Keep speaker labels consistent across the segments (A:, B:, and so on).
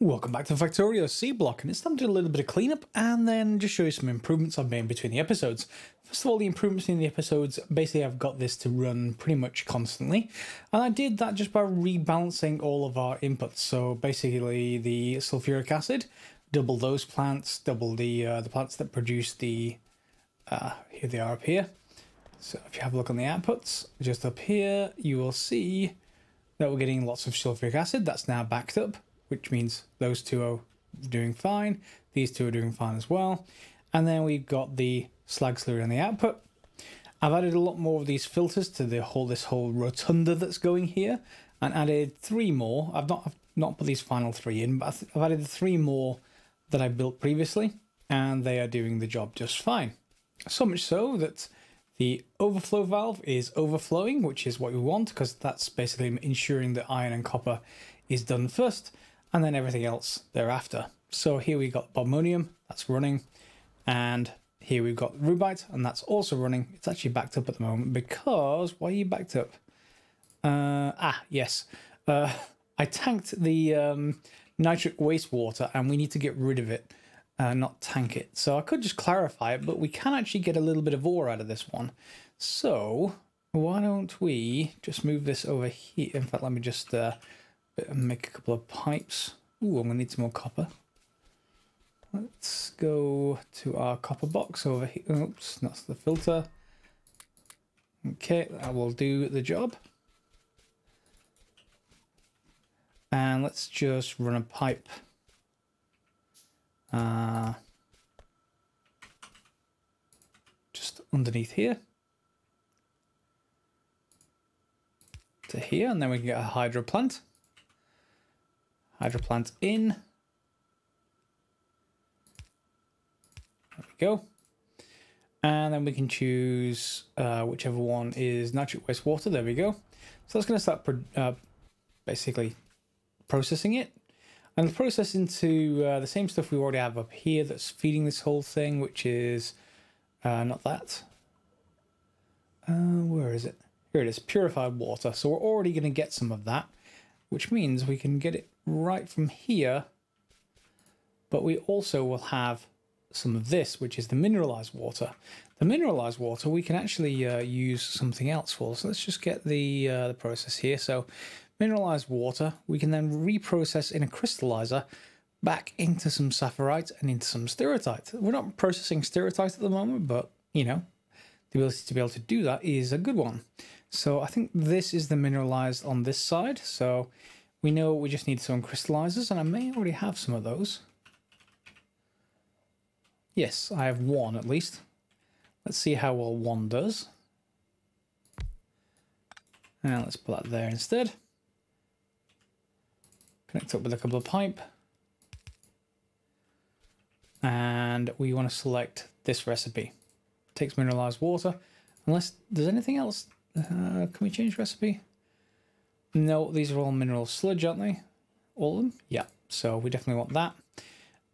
A: Welcome back to Factorio Seablock, and it's time to do a little bit of cleanup and then just show you some improvements I've made between the episodes. First of all, the improvements in the episodes, basically I've got this to run pretty much constantly, and I did that just by rebalancing all of our inputs. So basically the sulfuric acid, double those plants, double the plants that produce the, here they are up here. So if you have a look on the outputs, just up here, you will see that we're getting lots of sulfuric acid. That's now backed up, which means those two are doing fine. These two are doing fine as well. And then we've got the slag slurry on the output. I've added a lot more of these filters to this whole rotunda that's going here, and added 3 more. I've not put these final 3 in, but I've added 3 more that I built previously, and they are doing the job just fine. So much so that the overflow valve is overflowing, which is what we want, because that's basically ensuring that iron and copper is done first, and then everything else thereafter. So here we got bobmonium, that's running, and here we've got rubite, and that's also running. It's actually backed up at the moment because, why are you backed up? Yes. I tanked the nitric wastewater, and we need to get rid of it, not tank it. So I could just clarify it, but we can actually get a little bit of ore out of this one. So why don't we just move this over here? In fact, let me just make a couple of pipes. Ooh, I'm gonna need some more copper. Let's go to our copper box over here. Oops, that's the filter. Okay, that will do the job. And let's just run a pipe. Just underneath here. To here, and then we can get a hydro plant. Hydro plant in. There we go. And then we can choose whichever one is nitric wastewater. There we go. So that's going to start basically processing it. And the process into the same stuff we already have up here that's feeding this whole thing, which is not that. Where is it? Here it is, purified water. So we're already going to get some of that, which means we can get it right from here. But we also will have some of this, which is the mineralized water. The mineralized water we can actually use something else for. So let's just get the process here. So mineralized water we can then reprocess in a crystallizer back into some sapphirite and into some stereotype. We're not processing stereotype at the moment, but you know, the ability to be able to do that is a good one. So I think this is the mineralized on this side. So we know we just need some crystallizers, and I may already have some of those. Yes, I have 1 at least. Let's see how well 1 does. And let's put that there instead. Connect up with a couple of pipe. And we want to select this recipe. It takes mineralized water. Unless there's anything else. Can we change recipe? No, these are all mineral sludge, aren't they? All of them? Yeah. So we definitely want that.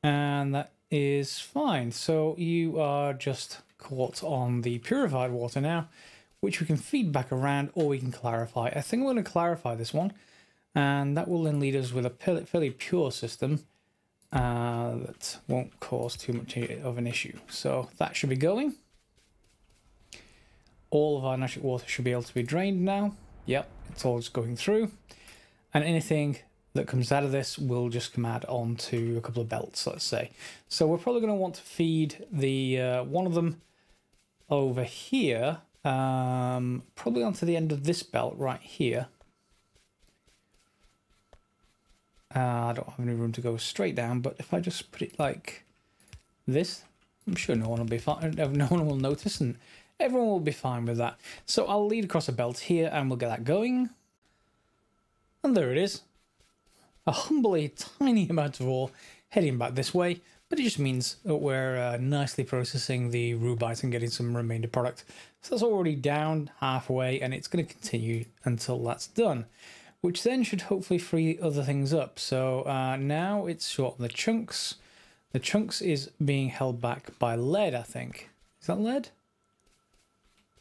A: And that is fine. So you are just caught on the purified water now, which we can feed back around, or we can clarify. I think we're going to clarify this one, and that will then lead us with a fairly pure system that won't cause too much of an issue. So that should be going. All of our nitric water should be able to be drained now. Yep, it's all just going through. And anything that comes out of this will just come out onto a couple of belts, let's say. So we're probably going to want to feed the one of them over here, probably onto the end of this belt right here. I don't have any room to go straight down, but if I just put it like this, I'm sure no one will be fine. No one will notice, and everyone will be fine with that. So I'll lead across a belt here, and we'll get that going. And there it is. A humbly tiny amount of ore heading back this way, but it just means that we're nicely processing the rubite and getting some remainder product. So that's already down halfway, and it's going to continue until that's done, which then should hopefully free other things up. So now it's short on the chunks. The chunks is being held back by lead, I think. Is that lead?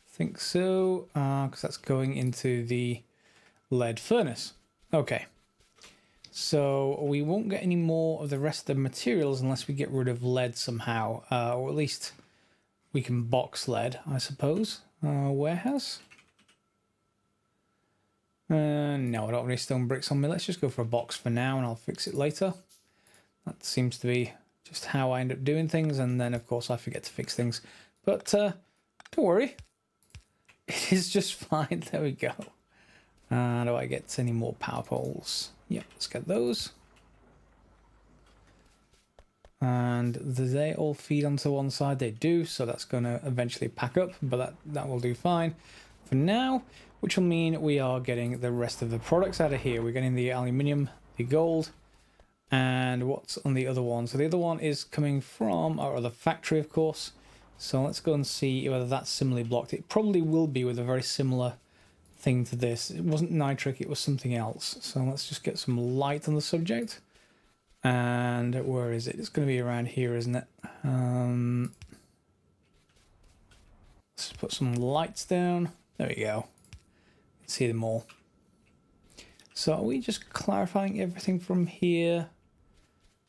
A: I think so, because that's going into the lead furnace. Okay. So we won't get any more of the rest of the materials unless we get rid of lead somehow, or at least we can box lead, I suppose. Warehouse? No, I don't have any stone bricks on me. Let's just go for a box for now and I'll fix it later. That seems to be just how I end up doing things, and then of course I forget to fix things. But don't worry, it is just fine. There we go. Do I get any more power poles? Yep, let's get those. And do they all feed onto one side? They do, so that's going to eventually pack up, but that will do fine for now, which will mean we are getting the rest of the products out of here. We're getting the aluminium, the gold, and what's on the other one? So the other one is coming from our other factory, of course. So let's go and see whether that's similarly blocked. It probably will be with a very similar thing to this. It wasn't nitric, it was something else. So let's just get some light on the subject. And where is it? It's going to be around here, isn't it? Let's put some lights down. There we go. You can see them all. So are we just clarifying everything from here?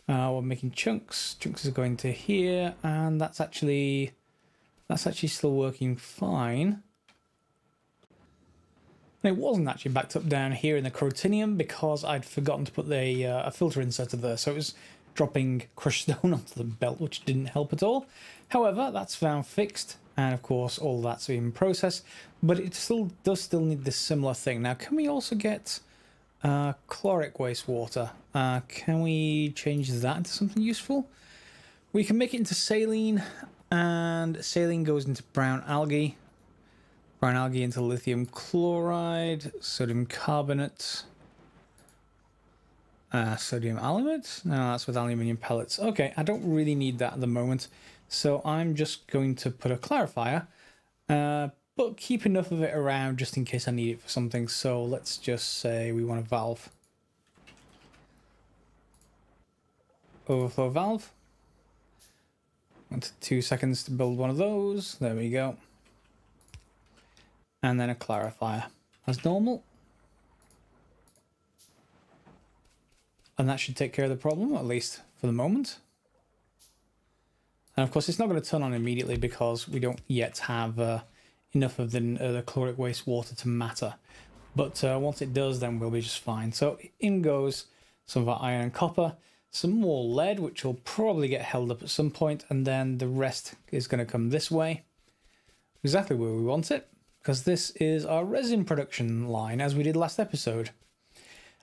A: We're making chunks. Chunks is going to here, and that's actually still working fine. And it wasn't actually backed up down here in the Crotinium because I'd forgotten to put a filter inserter there, so it was dropping crushed stone onto the belt, which didn't help at all. However, that's now fixed, and of course all that's in process, but it does still need this similar thing. Now, can we also get chloric wastewater? Can we change that into something useful? We can make it into saline, and saline goes into brown algae. Brown algae into lithium chloride, sodium carbonate, sodium aluminate. No, that's with aluminium pellets. Okay, I don't really need that at the moment, so I'm just going to put a clarifier, but keep enough of it around just in case I need it for something. So let's just say we want a valve. Overflow valve. 1 to 2 seconds to build one of those. There we go. And then a clarifier as normal. And that should take care of the problem, at least for the moment. And of course, it's not going to turn on immediately because we don't yet have enough of the chloric wastewater to matter. But once it does, then we'll be just fine. So in goes some of our iron and copper, some more lead, which will probably get held up at some point, and then the rest is going to come this way, exactly where we want it, because this is our resin production line, as we did last episode.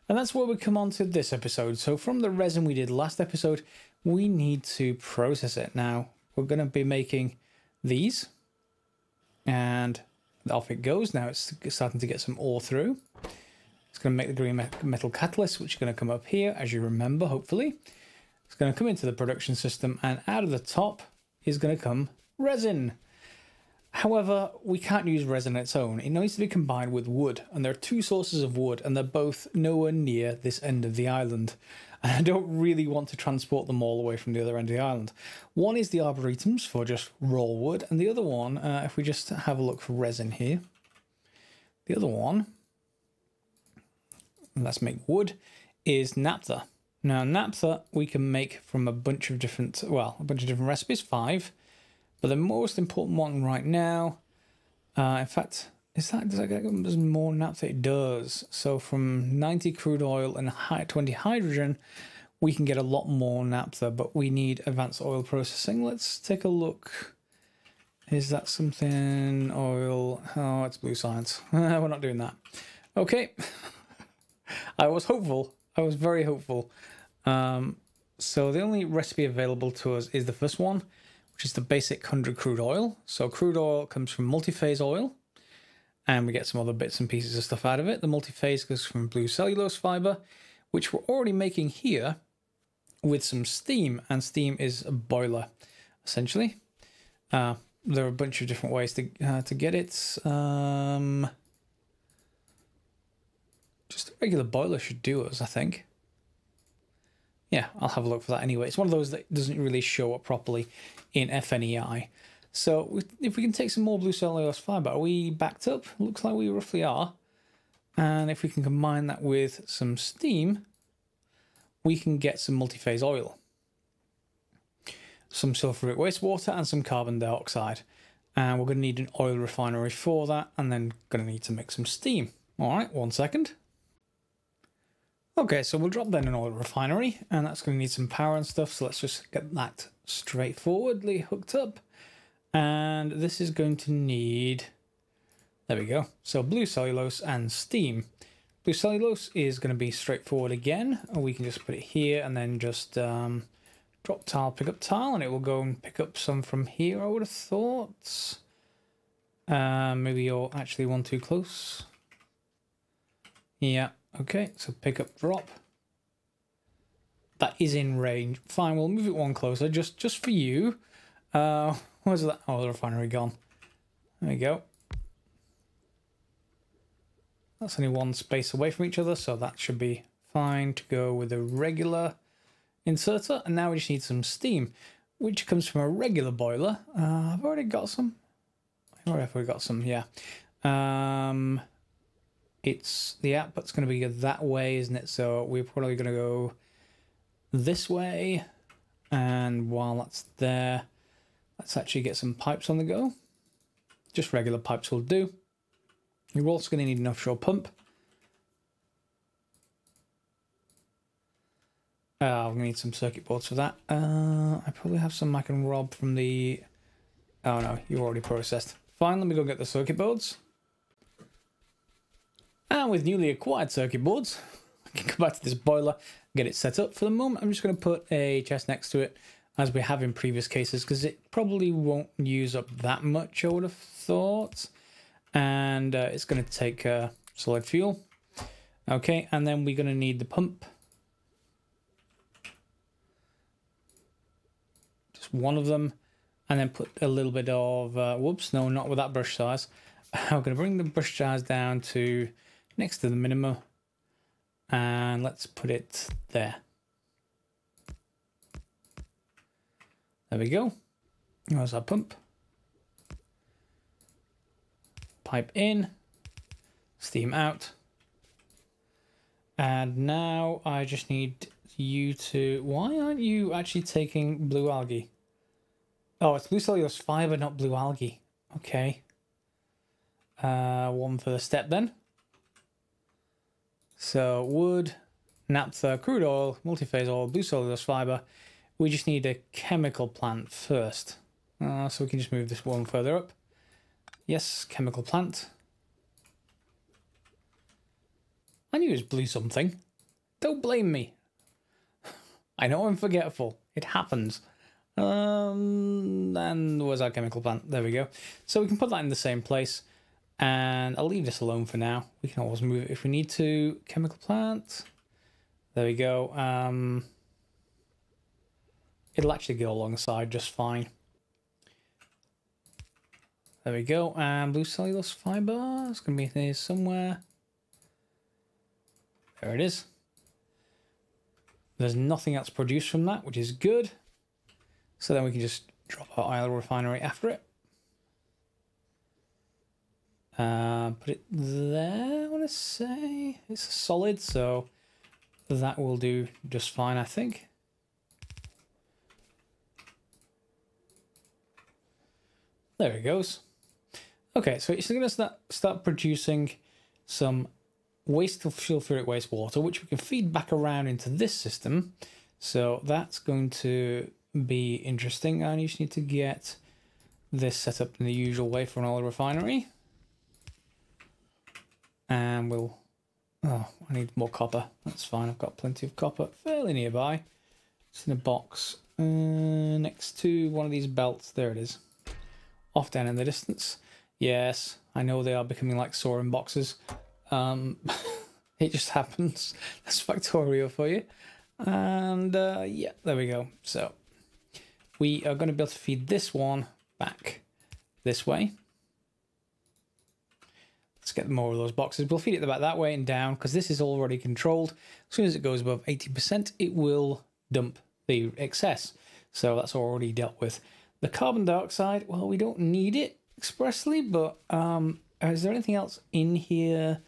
A: And that's where we come on to this episode. So from the resin we did last episode, we need to process it. Now, we're going to be making these, and off it goes. Now it's starting to get some ore through. It's going to make the green metal catalyst, which is going to come up here, as you remember, hopefully. It's going to come into the production system, and out of the top is going to come resin. However, we can't use resin on its own. It needs to be combined with wood, and there are two sources of wood, and they're both nowhere near this end of the island. And I don't really want to transport them all the way from the other end of the island. One is the arboretums for just raw wood, and the other one, if we just have a look for resin here, the other one, let's make wood, is naphtha. Now, naphtha we can make from a bunch of different, recipes, 5. But the most important one right now, in fact, does that get more naphtha? It does. So from 90 crude oil and 20 hydrogen, we can get a lot more naphtha, but we need advanced oil processing. Let's take a look. Is that something oil? Oh, it's blue science. We're not doing that. Okay. I was hopeful. I was very hopeful. So the only recipe available to us is the first one, which is the basic 100 crude oil. So crude oil comes from multi-phase oil, and we get some other bits and pieces of stuff out of it. The multi-phase goes from blue cellulose fiber, which we're already making here with some steam, and steam is a boiler, essentially. There are a bunch of different ways to get it. Just a regular boiler should do us, I think. Yeah, I'll have a look for that anyway. It's one of those that doesn't really show up properly in FNEI. So if we can take some more blue cellulose fiber, are we backed up? Looks like we roughly are. And if we can combine that with some steam, we can get some multi-phase oil, some sulfuric wastewater, and some carbon dioxide. And we're going to need an oil refinery for that, and then going to need to make some steam. All right, 1 second. Okay, so we'll drop down an oil refinery, and that's going to need some power and stuff, so let's just get that straightforwardly hooked up. And this is going to need, there we go, so blue cellulose and steam. Blue cellulose is going to be straightforward again, or we can just put it here and then just drop tile, pick up tile, and it will go and pick up some from here, I would have thought. Maybe you're actually one too close. Yeah, okay, so pick up, drop. That is in range. Fine, we'll move it one closer, just for you. Where's that? Oh, the refinery gone. There we go. That's only one space away from each other, so that should be fine to go with a regular inserter. And now we just need some steam, which comes from a regular boiler. I've already got some. Where have we got some? Yeah. It's the output's going to be that way, isn't it? So we're probably going to go this way. And while that's there, let's actually get some pipes on the go. Just regular pipes will do. You're also going to need an offshore pump. I'm going to need some circuit boards for that. I probably have some I can rob from the... Oh no, you already processed. Fine, let me go get the circuit boards. And with newly acquired circuit boards, I can go back to this boiler and get it set up. For the moment, I'm just going to put a chest next to it, as we have in previous cases, because it probably won't use up that much, I would have thought. And it's going to take solid fuel. Okay, and then we're going to need the pump. Just one of them. And then put a little bit of... whoops, no, not with that brush size. I'm going to bring the brush size down to next to the minimum. And let's put it there. There we go. There's our pump. Pipe in, steam out. And now I just need you to... Why aren't you actually taking blue algae? Oh, it's blue cellulose fiber, not blue algae. Okay. One for the step then. So wood, naphtha, crude oil, multi-phase oil, blue cellulose fiber. We just need a chemical plant first. So we can just move this one further up. Yes, chemical plant. I knew it was blue something. Don't blame me. I know I'm forgetful. It happens. And where's our chemical plant? There we go. So we can put that in the same place. And I'll leave this alone for now. We can always move it if we need to. Chemical plant. There we go. It'll actually go alongside just fine. There we go. And blue cellulose fiber. It's going to be here somewhere. There it is. There's nothing else produced from that, which is good. So then we can just drop our oil refinery after it. Put it there, I want to say. It's a solid, so that will do just fine, I think. There it goes. Okay, so it's going to start producing some waste of sulfuric wastewater, which we can feed back around into this system. So that's going to be interesting. I just need to get this set up in the usual way for an oil refinery. And we'll... Oh, I need more copper. That's fine. I've got plenty of copper fairly nearby. It's in a box next to one of these belts. There it is. Off down in the distance. Yes, I know they are becoming like soaring boxes. It just happens. That's Factorio for you. And yeah, there we go. So we are going to be able to feed this one back this way. Let's get more of those boxes. We'll feed it back that way and down because this is already controlled. As soon as it goes above 80%, it will dump the excess. So that's already dealt with. The carbon dioxide, well, we don't need it expressly, but is there anything else in here?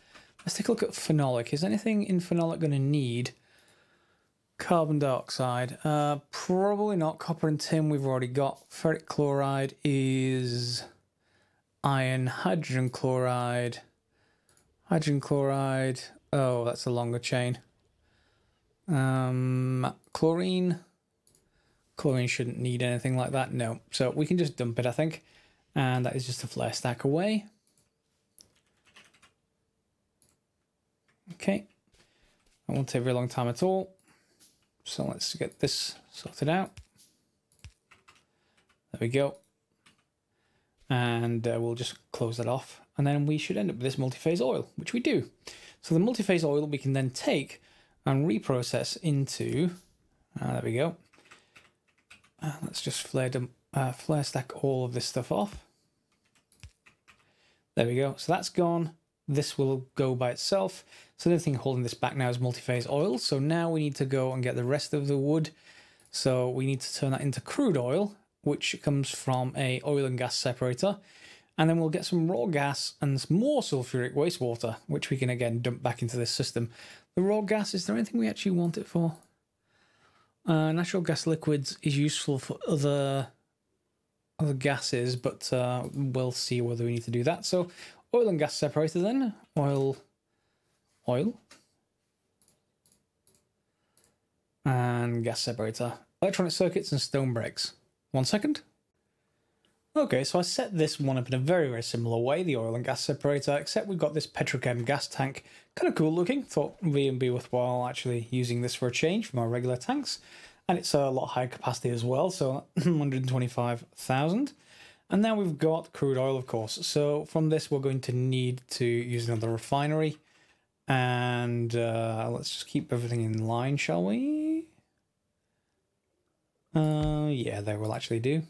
A: Let's take a look at phenolic. Is anything in phenolic going to need Carbon dioxide. Probably not. Copper and tin we've already got. Ferric chloride is iron. Hydrogen chloride. Hydrogen chloride. Oh, that's a longer chain. Chlorine. Chlorine shouldn't need anything like that. No. So we can just dump it, I think. And that is just a flare stack away. Okay. That won't take a very long time at all. So let's get this sorted out. There we go. And we'll just close that off. And then we should end up with this multi-phase oil, which we do. So the multi-phase oil we can then take and reprocess into, there we go. Let's just flare stack all of this stuff off. There we go. So that's gone. This will go by itself. So the only thing holding this back now is multi-phase oil. So now we need to go and get the rest of the wood. So we need to turn that into crude oil, which comes from a oil and gas separator. And then we'll get some raw gas and some more sulfuric wastewater, which we can again dump back into this system. The raw gas, is there anything we actually want it for? Natural gas liquids is useful for other gases, but we'll see whether we need to do that. So oil and gas separator then. Oil. And gas separator. Electronic circuits and stone breaks. 1 second. Okay, so I set this one up in a very, very similar way, the oil and gas separator, except we've got this petrochem gas tank. Kind of cool looking. Thought it'd be worthwhile actually using this for a change from our regular tanks. And it's a lot higher capacity as well, so 125,000. And now we've got crude oil, of course. So from this, we're going to need to use another refinery. And let's just keep everything in line, shall we? Yeah, they will actually do.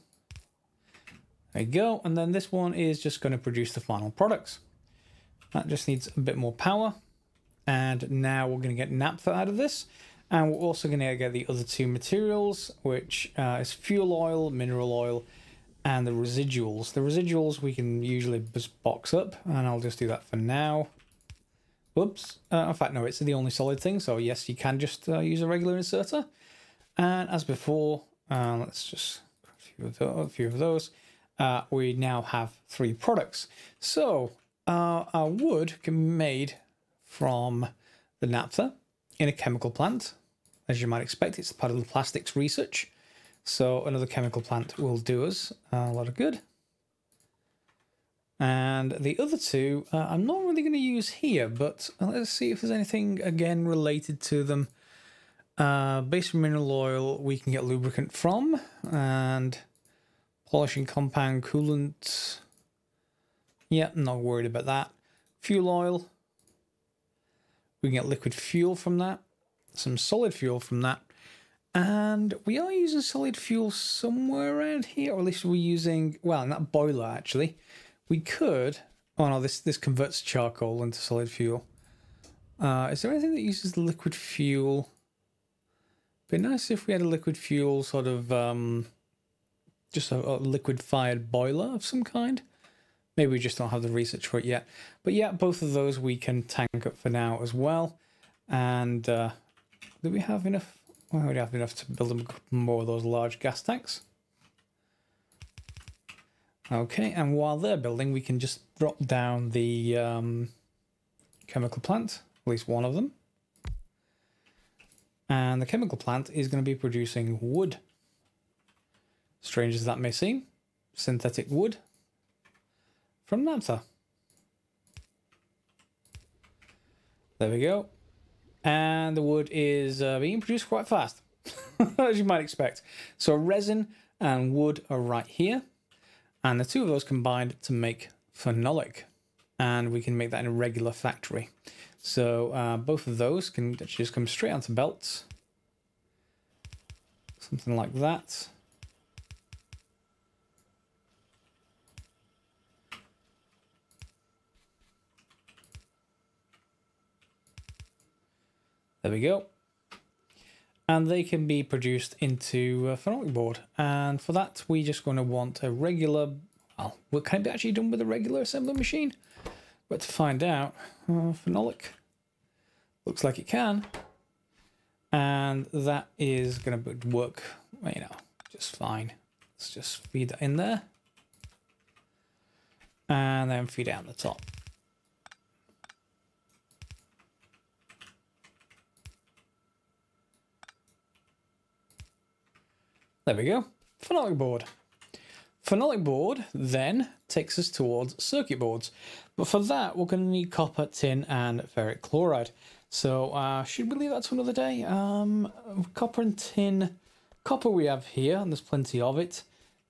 A: There you go. And then this one is just going to produce the final products. That just needs a bit more power. And now we're going to get naphtha out of this. And we're also going to get the other two materials, which is fuel oil, mineral oil, and the residuals. The residuals we can usually just box up, and I'll just do that for now. Whoops. In fact, no, it's the only solid thing. So yes, you can just use a regular inserter. And as before, let's just a few of those. We now have 3 products. So our wood can be made from the naphtha in a chemical plant. As you might expect, it's part of the plastics research. So another chemical plant will do us a lot of good. And the other two, I'm not really going to use here, but let's see if there's anything, again, related to them. Base mineral oil we can get lubricant from, and polishing compound, coolant. Yeah, I'm not worried about that. Fuel oil. We can get liquid fuel from that. Some solid fuel from that. And we are using solid fuel somewhere around here, or at least we're using, well, in that boiler, actually. We could, oh no, this converts charcoal into solid fuel. Is there anything that uses liquid fuel? It'd be nice if we had a liquid fuel sort of, just a liquid-fired boiler of some kind. Maybe we just don't have the research for it yet. But yeah, both of those we can tank up for now as well. And do we have enough? Well, we have enough to build more of those large gas tanks. Okay, and while they're building, we can just drop down the chemical plant, at least one of them. And the chemical plant is going to be producing wood. Strange as that may seem, synthetic wood from naphtha. There we go. And the wood is being produced quite fast, as you might expect. So resin and wood are right here. And the two of those combined to make phenolic. And we can make that in a regular factory. So both of those can just come straight onto belts. Something like that. There we go. And they can be produced into a phenolic board. And for that, we're just going to want a regular... Well, can it be actually done with a regular assembly machine? But to find out, phenolic. Looks like it can. And that is going to work, you know, just fine. Let's just feed that in there. And then feed out the top. There we go. Phenolic board. Phenolic board then takes us towards circuit boards. But for that, we're going to need copper, tin, and ferric chloride. So should we leave that to another day? Copper and tin. Copper we have here, and there's plenty of it.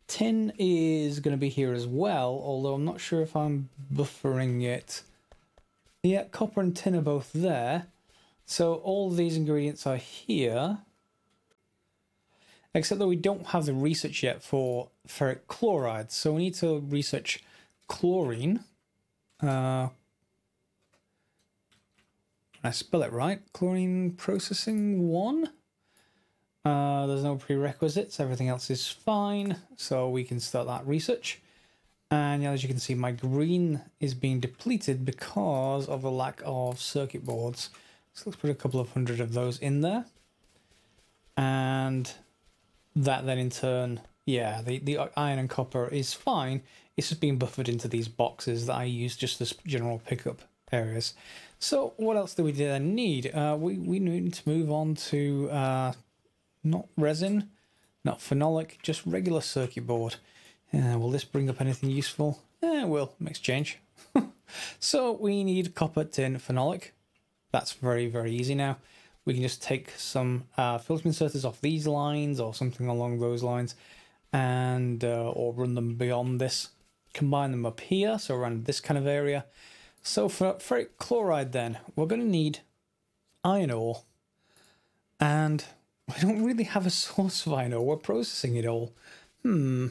A: Tin is going to be here as well, although I'm not sure if I'm buffering it. Yeah, copper and tin are both there. So all these ingredients are here. Except that we don't have the research yet for ferric chloride. So we need to research chlorine. Can I spell it right? Chlorine processing 1. There's no prerequisites, everything else is fine, so we can start that research. And as you can see, my green is being depleted because of the lack of circuit boards. So let's put a couple of hundred of those in there. And that then in turn, yeah, the iron and copper is fine. It's just being buffered into these boxes that I use just as general pickup areas. So what else do we then need? We need to move on to... not resin, not phenolic, just regular circuit board. Will this bring up anything useful? It will, makes change. So we need copper, tin, phenolic. That's very, very easy now. We can just take some filter inserters off these lines or something along those lines and or run them beyond this. Combine them up here, so around this kind of area. So for ferric chloride then, we're going to need iron ore. And we don't really have a source of iron ore. We're processing it all. Yeah,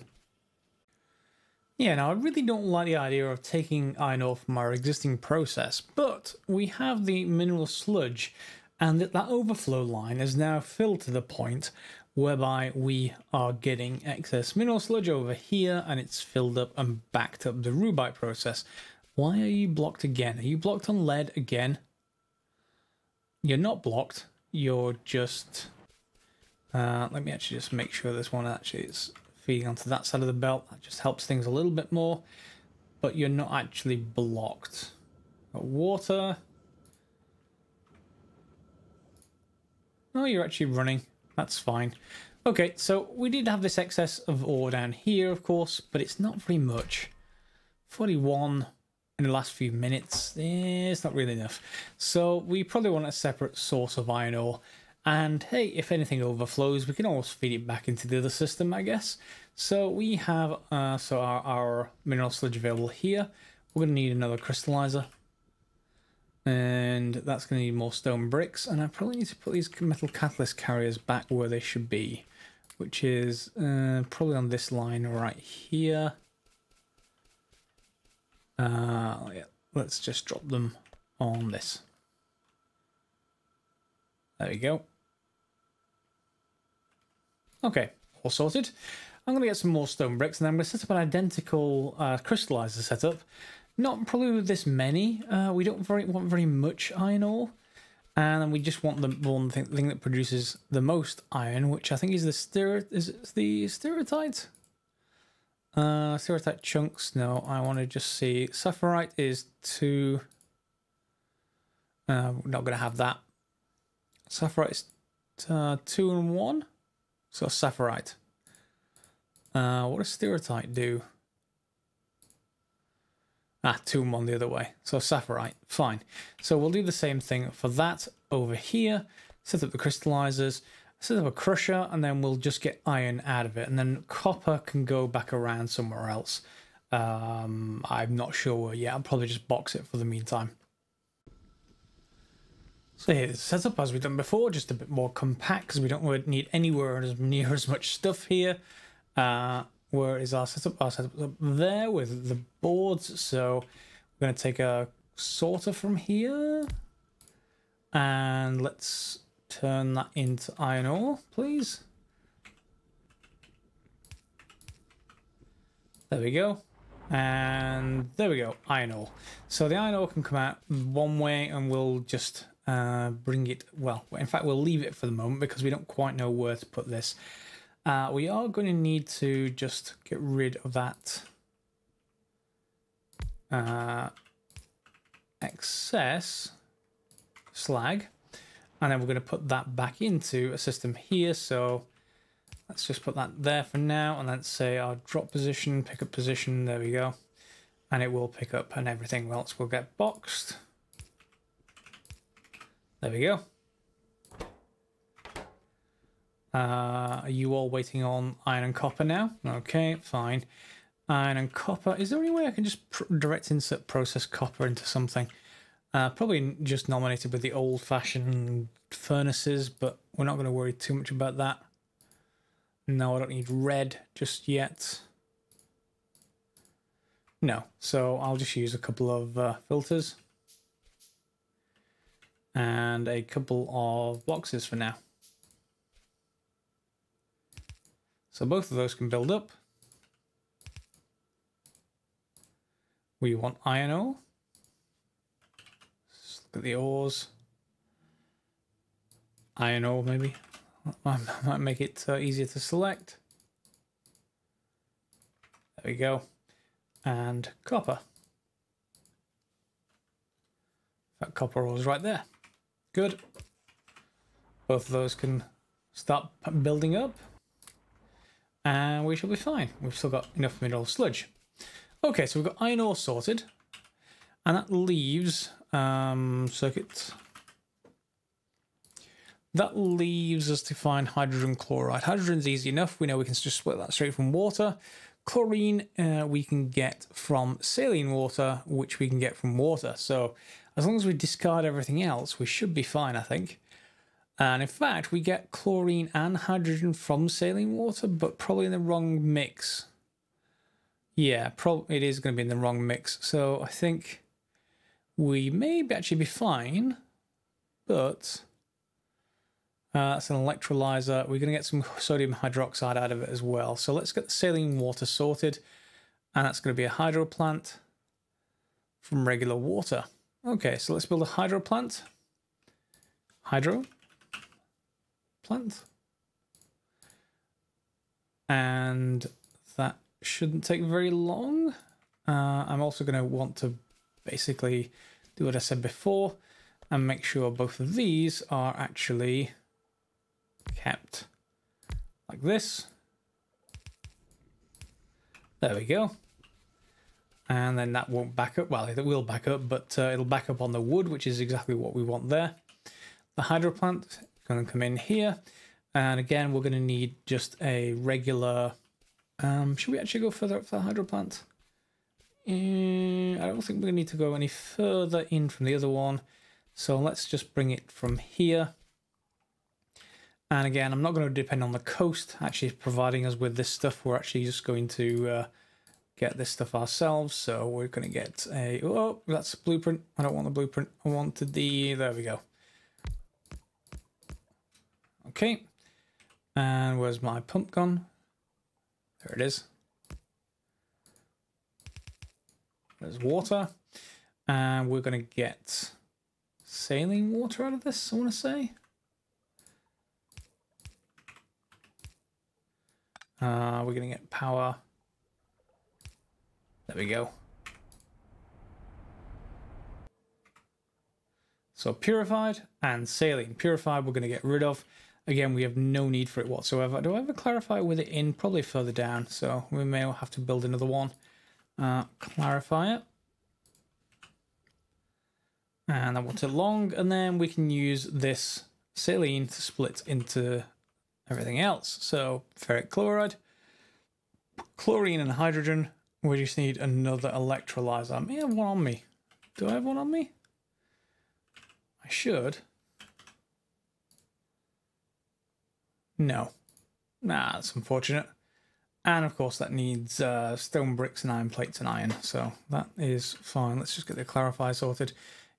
A: now I really don't like the idea of taking iron ore from our existing process, but we have the mineral sludge, and that overflow line is now filled to the point whereby we are getting excess mineral sludge over here, and it's filled up and backed up the rubite process. Why are you blocked again? Are you blocked on lead again? You're not blocked. You're just... let me actually just make sure this one actually is feeding onto that side of the belt. That just helps things a little bit more. But you're not actually blocked. Water. Oh, you're actually running. That's fine. Okay, so we did have this excess of ore down here, of course, but it's not very much. 41 in the last few minutes. It's not really enough. So we probably want a separate source of iron ore. And hey, if anything overflows, we can always feed it back into the other system, I guess. So we have our mineral sludge available here. We're going to need another crystallizer. And that's going to need more stone bricks. And I probably need to put these metal catalyst carriers back where they should be, which is probably on this line right here. Yeah, let's just drop them on this. There we go. Okay, all sorted. I'm going to get some more stone bricks, and then I'm going to set up an identical crystallizer setup. Not probably with this many. We don't want very much iron ore, and then we just want the one thing that produces the most iron, which I think is the stereotite. Stereotite chunks. No, I want to just see. Sapphirite is 2. We're not going to have that. Sapphirite is 2 and 1. So sapphirite. What does stereotite do? 2 and 1 the other way. So sapphirite. Fine. So we'll do the same thing for that over here. Set up the crystallizers. Set up a crusher, and then we'll just get iron out of it. And then copper can go back around somewhere else. I'm not sure yet. I'll probably just box it for the meantime. So here's the setup as we've done before, just a bit more compact because we don't need anywhere near as much stuff here. Where is our setup? Our setup's up there with the boards. So we're going to take a sorter from here. And let's turn that into iron ore, please. There we go. And there we go, iron ore. So the iron ore can come out one way, and we'll just bring it, well, in fact, we'll leave it for the moment because we don't quite know where to put this. We are going to need to just get rid of that excess slag, and then we're going to put that back into a system here. So let's just put that there for now, and let's say our drop position, pickup position, there we go, and it will pick up, and everything else will get boxed. There we go. Are you all waiting on iron and copper now? Okay, fine. Iron and copper. Is there any way I can just direct insert process copper into something? Probably just nominated with the old-fashioned furnaces, but we're not going to worry too much about that. No, I don't need red just yet. No, so I'll just use a couple of filters and a couple of boxes for now. So both of those can build up. We want iron ore. Let's look at the ores. Iron ore, maybe. I might make it easier to select. There we go. And copper. That copper ore is right there. Good. Both of those can start building up. And we shall be fine. We've still got enough mineral sludge. Okay, so we've got iron ore sorted. And that leaves circuit. That leaves us to find hydrogen chloride. Hydrogen's easy enough. We know we can just split that straight from water. Chlorine we can get from saline water, which we can get from water. So as long as we discard everything else, we should be fine, I think. And in fact, we get chlorine and hydrogen from saline water, but probably in the wrong mix. Yeah, it is going to be in the wrong mix. So I think we may actually be fine, but that's an electrolyzer. We're going to get some sodium hydroxide out of it as well. So let's get the saline water sorted. And that's going to be a hydro plant from regular water. Okay, so let's build a hydro plant. Hydro plant. And that shouldn't take very long. I'm also going to want to basically do what I said before and make sure both of these are actually kept like this. There we go. And then that won't back up. Well, it will back up, but it'll back up on the wood, which is exactly what we want there. The hydro plant is going to come in here. And again, we're going to need just a regular... should we actually go further up for the hydro plant? I don't think we're going to need to go any further in from the other one. So let's just bring it from here. And again, I'm not going to depend on the coast actually providing us with this stuff. We're actually just going to get this stuff ourselves. So we're going to get a... Oh, that's a blueprint. I don't want the blueprint. I wanted the... There we go. Okay. And where's my pump gone? There it is. There's water. And we're going to get saline water out of this, I want to say. We're going to get power. There we go. So purified and saline. Purified we're going to get rid of. Again, we have no need for it whatsoever. Do I ever clarify with it in? Probably further down. So we may have to build another one. Clarify it. And I want it long. And then we can use this saline to split into everything else. So ferric chloride, chlorine and hydrogen. We just need another electrolyzer. I may have one on me. Do I have one on me? I should. No. Nah, that's unfortunate. And of course that needs stone bricks and iron plates and iron. So that is fine. Let's just get the clarify sorted.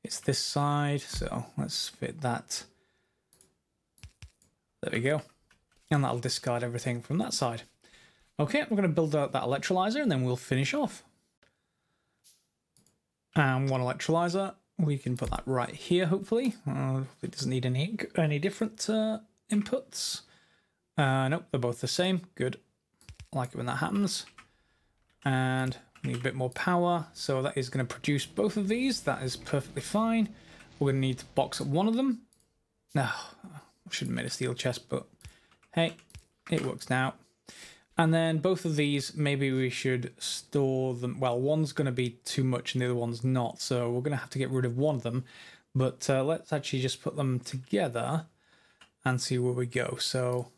A: It's this side. So let's fit that. There we go. And that'll discard everything from that side. Okay, we're going to build out that electrolyzer and then we'll finish off. And one electrolyzer, we can put that right here, hopefully. It doesn't need any different inputs. Nope, they're both the same. Good. I like it when that happens. And we need a bit more power, so that is going to produce both of these. That is perfectly fine. We're going to need to box up one of them. No, I should have made a steel chest, but hey, it works now. And then both of these, maybe we should store them. Well, one's going to be too much and the other one's not, so we're going to have to get rid of one of them. But let's actually just put them together and see where we go. So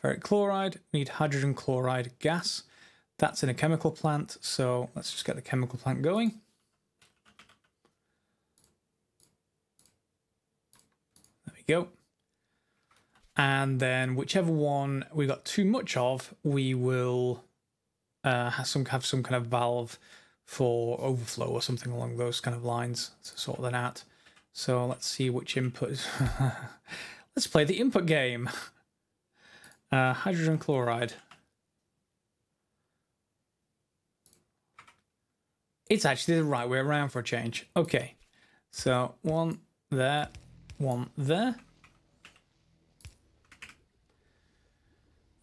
A: ferric chloride, we need hydrogen chloride gas. That's in a chemical plant, so let's just get the chemical plant going. There we go. And then whichever one we got too much of, we will have some kind of valve for overflow or something along those kind of lines to sort that out. So let's see which input. Let's play the input game. Hydrogen chloride. It's actually the right way around for a change. Okay, so one there, one there.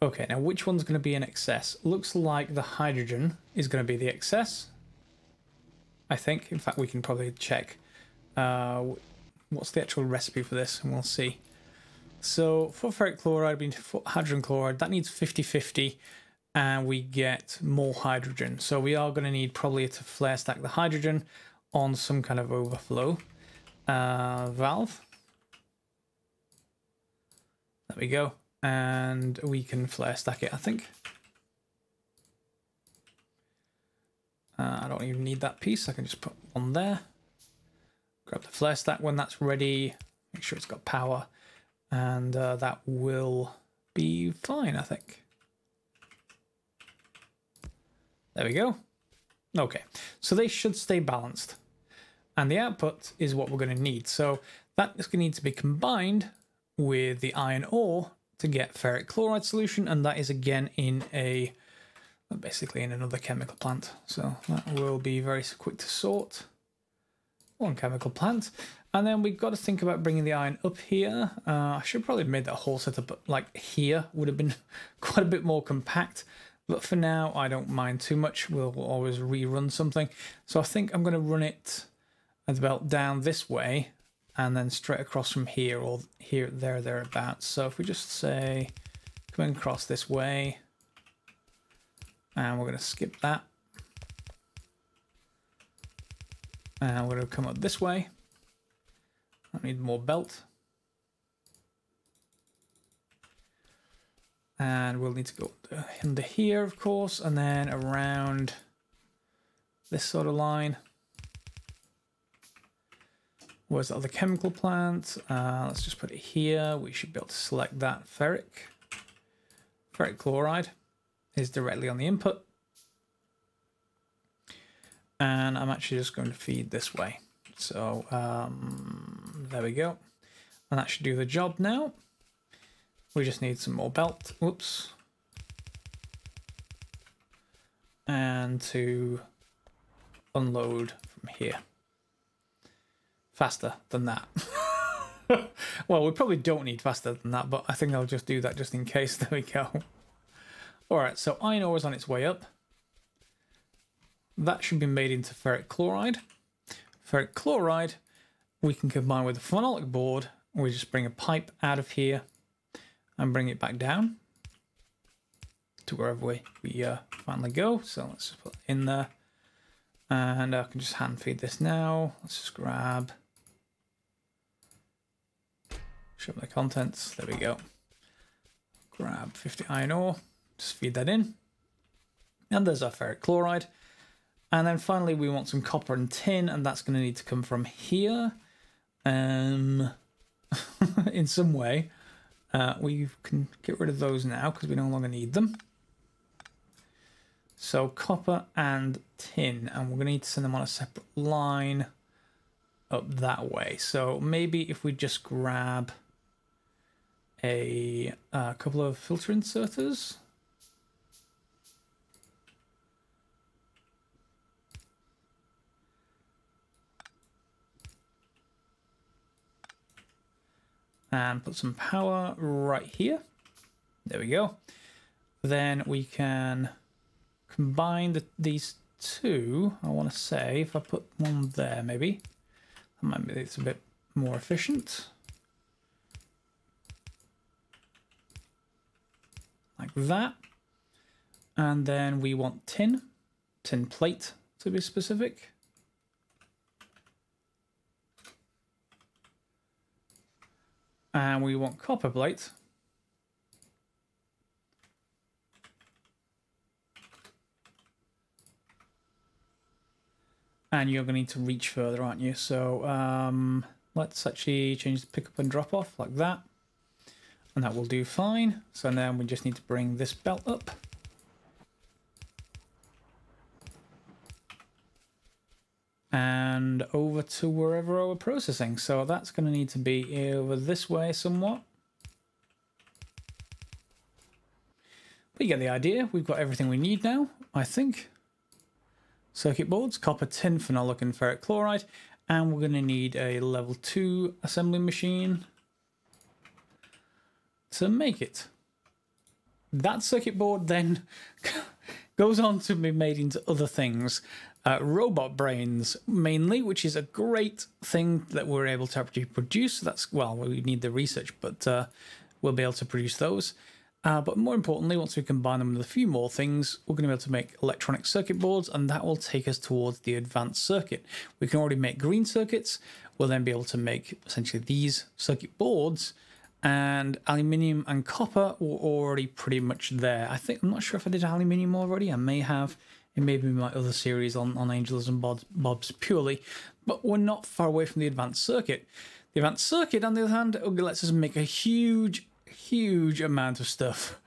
A: Okay, now which one's going to be in excess? Looks like the hydrogen is going to be the excess. I think. In fact, we can probably check. What's the actual recipe for this? And we'll see. So for ferric chloride, for hydrogen chloride, that needs 50-50. And we get more hydrogen. So we are going to need probably to flare stack the hydrogen on some kind of overflow valve. There we go. And we can flare stack it, I think. I don't even need that piece. I can just put one there. Grab the flare stack when that's ready. Make sure it's got power. And that will be fine, I think. There we go. Okay, so they should stay balanced. And the output is what we're going to need. So that is going to need to be combined with the iron ore to get ferric chloride solution. And that is again in a, basically in another chemical plant. So that will be very quick to sort. One chemical plant. And then we've got to think about bringing the iron up here. I should probably have made that whole setup like here. Would have been quite a bit more compact. But for now, I don't mind too much. We'll always rerun something. So I think I'm going to run it at about down this way and then straight across from here or here, there, thereabouts. So if we just say, coming across this way, and we're going to skip that. And we're going to come up this way. I need more belt. And we'll need to go under here, of course, and then around this sort of line. Where's the other chemical plant? Let's just put it here. We should be able to select that. Ferric chloride is directly on the input. And I'm actually just going to feed this way. So there we go. And that should do the job now. We just need some more belt. Whoops. And to unload from here. Faster than that. Well, we probably don't need faster than that, but I think I'll just do that just in case. There we go. Alright, so iron ore is on its way up. That should be made into ferric chloride. Ferric chloride we can combine with the phenolic board. We just bring a pipe out of here and bring it back down to wherever we finally go. So let's just put it in there. And I can just hand feed this now. Let's just grab, show the contents. There we go. Grab 50 iron ore, just feed that in. And there's our ferric chloride. And then finally we want some copper and tin, and that's going to need to come from here. In some way. We can get rid of those now because we no longer need them. So copper and tin, and we're going to need to send them on a separate line up that way. So maybe if we just grab a couple of filter inserters. and put some power right here. There we go. Then we can combine these two. I want to say if I put one there, maybe that might be it's a bit more efficient. Like that. And then we want tin plate to be specific. And we want copper plate. And you're going to need to reach further, aren't you? So let's actually change the pick up and drop off like that. And that will do fine. So then we just need to bring this belt up. And over to wherever we're processing. So that's going to need to be over this way somewhat. But you get the idea. We've got everything we need now, I think. Circuit boards, copper, tin, phenolic, and ferric chloride. And we're going to need a level 2 assembly machine to make it. That circuit board then goes on to be made into other things. Robot brains mainly, which is a great thing that we're able to actually produce. That's, well, we need the research, but we'll be able to produce those. But more importantly, once we combine them with a few more things, we're going to be able to make electronic circuit boards, and that will take us towards the advanced circuit. We can already make green circuits. We'll then be able to make essentially these circuit boards, and aluminium and copper were already pretty much there. I'm not sure if I did aluminium already. I may have. It may be my other series on Angels and Bobs purely, but we're not far away from the advanced circuit. The advanced circuit, on the other hand, lets us make a huge amount of stuff.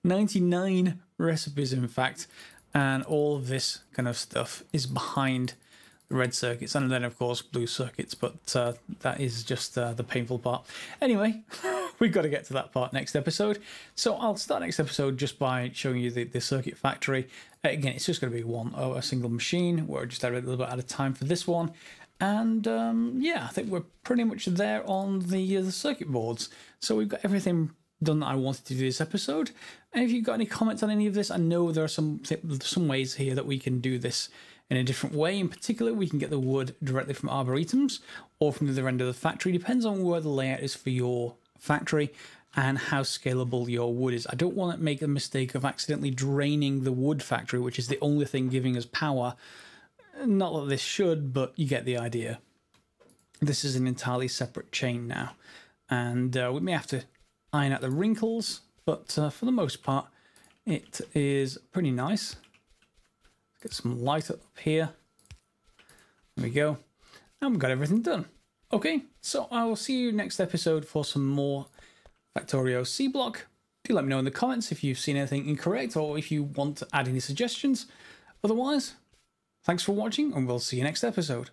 A: 99 recipes, in fact, and all of this kind of stuff is behind the red circuits, and then of course blue circuits, but that is just the painful part. Anyway, we've got to get to that part next episode, so I'll start next episode just by showing you the circuit factory. Again, it's just going to be a single machine. We're just a little bit out of time for this one. And yeah, I think we're pretty much there on the circuit boards. So we've got everything done that I wanted to do this episode. And if you've got any comments on any of this, I know there are some ways here that we can do this in a different way. In particular, we can get the wood directly from arboretums or from the other end of the factory. Depends on where the layout is for your factory and how scalable your wood is. I don't want to make the mistake of accidentally draining the wood factory, which is the only thing giving us power. Not that this should, but you get the idea. This is an entirely separate chain now. And we may have to iron out the wrinkles, but for the most part, it is pretty nice. Let's get some light up here. There we go. And we've got everything done. Okay, so I will see you next episode for some more Factorio Seablock. Do let me know in the comments if you've seen anything incorrect or if you want to add any suggestions. Otherwise, thanks for watching, and we'll see you next episode.